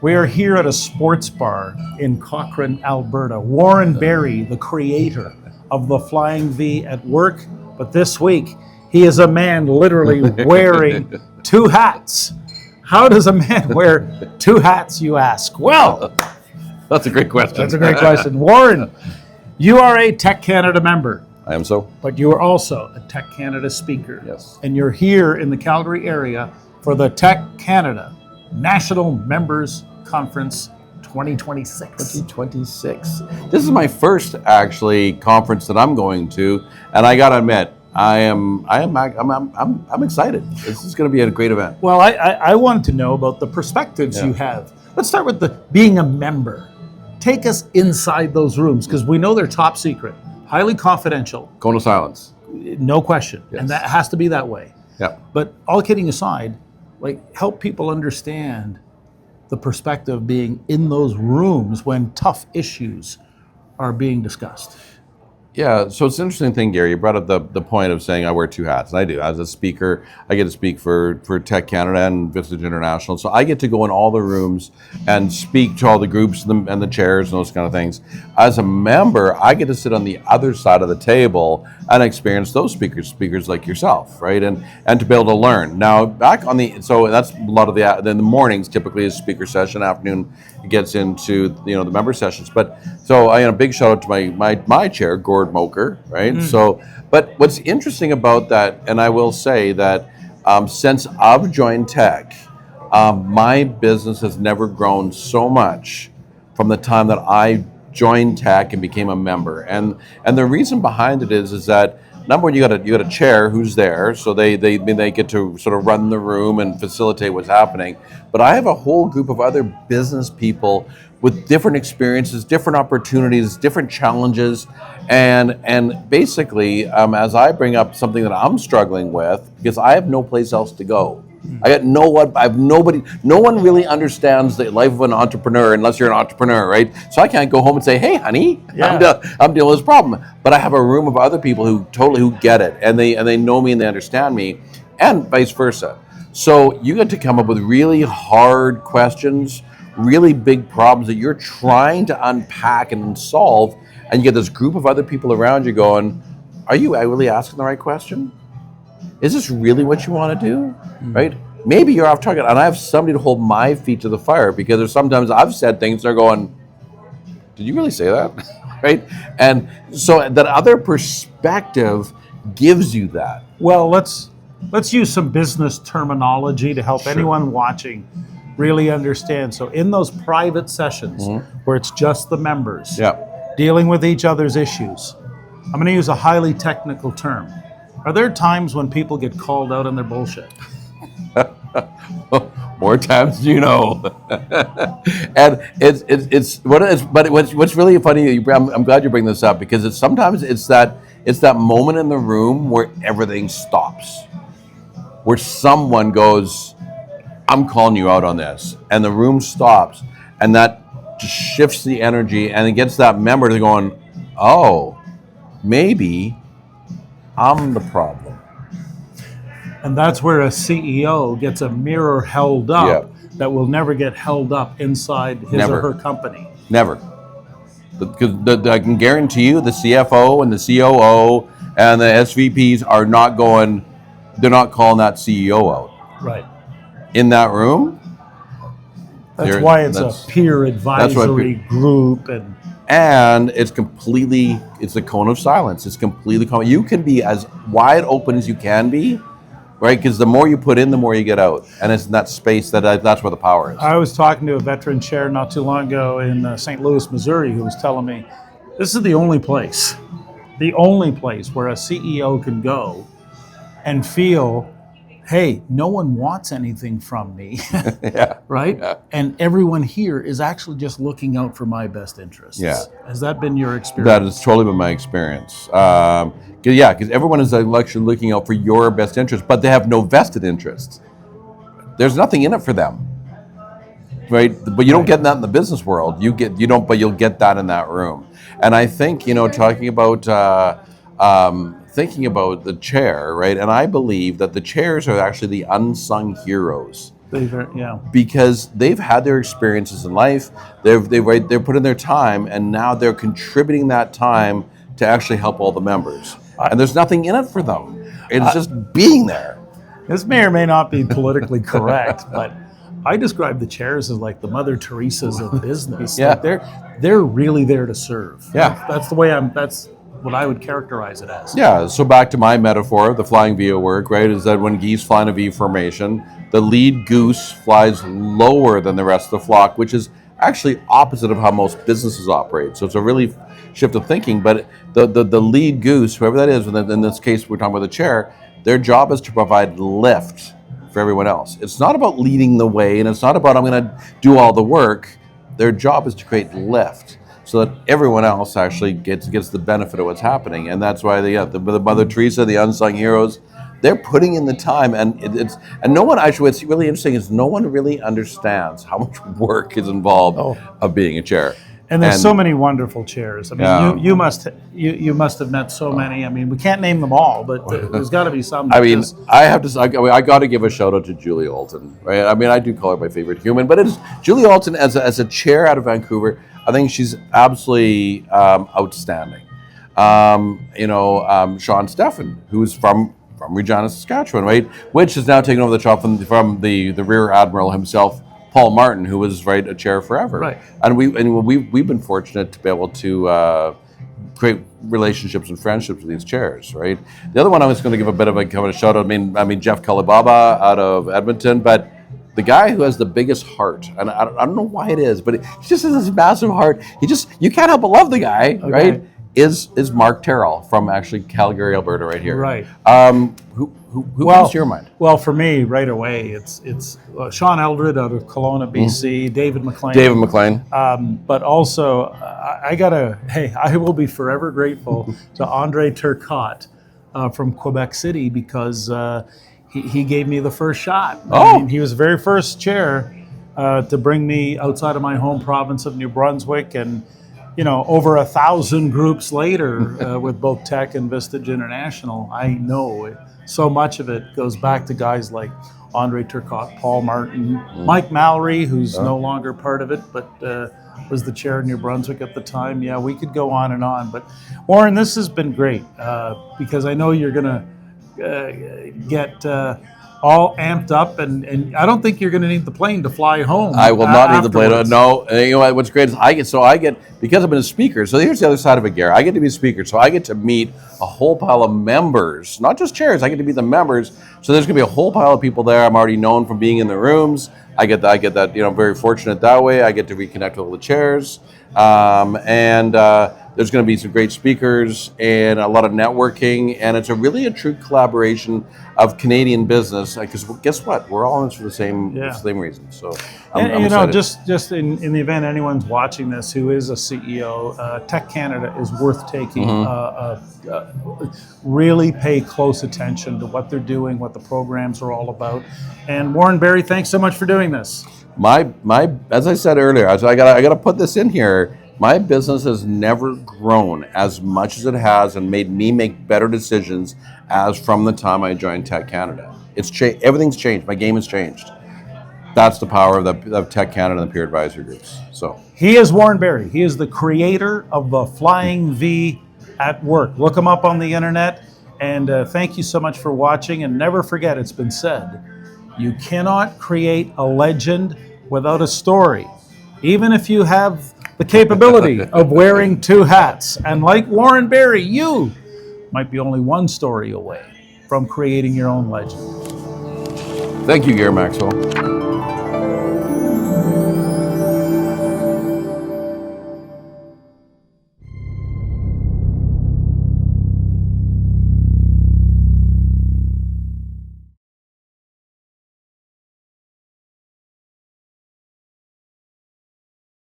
We are here at a sports bar in Cochrane, Alberta. Warren Berry, the creator of the Flying V at work, but this week he is a man literally wearing two hats. How does a man wear two hats, you ask? Well, that's a great question. That's a great question. Warren, you are a TEC Canada member. I am so. But you are also a TEC Canada speaker. Yes. And you're here in the Calgary area for the TEC Canada National Members Conference 2026. 2026. This is my first actually conference that I'm going to, and I gotta admit, I'm excited. This is going to be a great event. Well, I wanted to know about the perspectives you have. Let's start with the being a member. Take us inside those rooms because we know they're top secret, highly confidential. Cone of silence. No question, and that has to be that way. Yeah. But all kidding aside, help people understand the perspective of being in those rooms when tough issues are being discussed. Yeah, so it's an interesting thing, Gary. You brought up the point of saying I wear two hats, and I do. As a speaker, I get to speak for TEC Canada and Vistage International, so I get to go in all the rooms and speak to all the groups and the chairs and those kind of things. As a member, I get to sit on the other side of the table and experience those speakers like yourself, right? And to be able to learn. Now, so that's a lot of the mornings typically is speaker session, afternoon it gets into the member sessions. But so a big shout out to my chair, Gord Moker, right? So, but what's interesting about that, and I will say that since I've joined TEC, my business has never grown so much from the time that I joined TEC and became a member. And the reason behind it is that number one, you got a chair who's there, so they get to sort of run the room and facilitate what's happening. But I have a whole group of other business people with different experiences, different opportunities, different challenges, and basically, as I bring up something that I'm struggling with, because I have no place else to go. I have nobody. No one really understands the life of an entrepreneur unless you're an entrepreneur, right? So I can't go home and say, "Hey, honey, I'm dealing with this problem." But I have a room of other people who get it, and they know me and they understand me, and vice versa. So you get to come up with really hard questions, really big problems that you're trying to unpack and solve, and you get this group of other people around you going, "Are you really asking the right question? Is this really what you want to do?" Right? Maybe you're off target, and I have somebody to hold my feet to the fire because there's sometimes I've said things they're going, "Did you really say that?" Right? And so that other perspective gives you that. Well, let's use some business terminology to help anyone watching really understand. So in those private sessions where it's just the members dealing with each other's issues, I'm going to use a highly technical term. Are there times when people get called out on their bullshit? More times than you know. And what's really funny. I'm glad you bring this up because sometimes it's that moment in the room where everything stops, where someone goes, "I'm calling you out on this," and the room stops, and that just shifts the energy, and it gets that member to going, "Oh, maybe I'm the problem." And that's where a CEO gets a mirror held up that will never get held up inside his or her company. Never. Because I can guarantee you the CFO and the COO and the SVPs are not going, they're not calling that CEO out. Right. In that room. That's why it's a peer advisory group. And it's a cone of silence. It's completely calm. You can be as wide open as you can be, right? Because the more you put in, the more you get out. And it's in that space that's where the power is. I was talking to a veteran chair not too long ago in St. Louis, Missouri, who was telling me, this is the only place where a CEO can go and feel, hey, no one wants anything from me, right? Yeah. And everyone here is actually just looking out for my best interests. Yeah. Has that been your experience? That has totally been my experience. Because everyone is actually looking out for your best interest, but they have no vested interest. There's nothing in it for them, right? But you don't get that in the business world. But you'll get that in that room. And I think talking about. Thinking about the chair, right? And I believe that the chairs are actually the unsung heroes Yeah. because they've had their experiences in life. They're put in their time, and now they're contributing that time to actually help all the members. And there's nothing in it for them. It's just being there. This may or may not be politically correct, but I describe the chairs as like the Mother Teresa's of business. Yeah. Like they're really there to serve. Yeah. That's the way that's what I would characterize it as. Yeah, so back to my metaphor, the flying V at work, right, is that when geese fly in a V formation, the lead goose flies lower than the rest of the flock, which is actually opposite of how most businesses operate. So it's a really shift of thinking, but the lead goose, whoever that is, in this case we're talking about the chair, their job is to provide lift for everyone else. It's not about leading the way, and it's not about I'm going to do all the work. Their job is to create lift, so that everyone else actually gets the benefit of what's happening. And that's why the Mother Teresa, the unsung heroes, they're putting in the time. And no one, actually, what's really interesting is no one really understands how much work is involved of being a chair. And there's so many wonderful chairs. I mean, Yeah. you must have met so many. I mean, we can't name them all, but there's got to be some. I mean, I got to give a shout out to Julie Alton, right? I mean, I do call her my favorite human, but it's Julie Alton as a chair out of Vancouver. I think she's absolutely outstanding. Sean Steffen, who's from Regina, Saskatchewan, right? Which has now taken over the job from the Rear Admiral himself, Paul Martin, who was a chair forever. Right. And we've been fortunate to be able to create relationships and friendships with these chairs, right? The other one I was going to give a bit of a shout out. I mean Jeff Kalibaba out of Edmonton, but the guy who has the biggest heart, and I don't know why it is, but he just has this massive heart. You can't help but love the guy, right? Is Mark Terrell from actually Calgary, Alberta, right here. Right. Who comes to your mind? Well, for me, right away, it's Sean Eldred out of Kelowna, BC, David McLean. David McLean. But also, I will be forever grateful to Andre Turcotte from Quebec City because he gave me the first shot. I mean, he was the very first chair to bring me outside of my home province of New Brunswick, and over 1,000 groups later with both TEC and Vistage International, I know so much of it goes back to guys like Andre Turcotte, Paul Martin, Mike Mallory, who's no longer part of it, but was the chair in New Brunswick at the time. Yeah, we could go on and on. But Warren, this has been great because I know you're going to get all amped up, and I don't think you're going to need the plane to fly home. I will not need the plane. Afterwards. No, you know what's great is I get because I've been a speaker. So here's the other side of it, Gary. I get to be a speaker, so I get to meet a whole pile of members, not just chairs. I get to meet the members. So there's going to be a whole pile of people there. I'm already known from being in the rooms. I get that. Very fortunate that way. I get to reconnect with all the chairs, and there's going to be some great speakers and a lot of networking, and it's a true collaboration of Canadian business. Because guess what? We're all in this for the same reason. So, I'm excited. just in the event anyone's watching this who is a CEO, TEC Canada is worth taking. Really pay close attention to what they're doing, what the programs are all about. And Warren Barry, thanks so much for doing this. My as I said earlier, I got to put this in here. My business has never grown as much as it has and made me make better decisions as from the time I joined TEC Canada. Everything's changed. My game has changed. That's the power of TEC Canada and the peer advisory groups. So he is Warren Barry. He is the creator of the Flying V at Work. Look him up on the internet. And thank you so much for watching. And never forget, it's been said, you cannot create a legend without a story, even if you have the capability of wearing two hats. And like Warren Barry, you might be only one story away from creating your own legend. thank you, Gary Maxwell.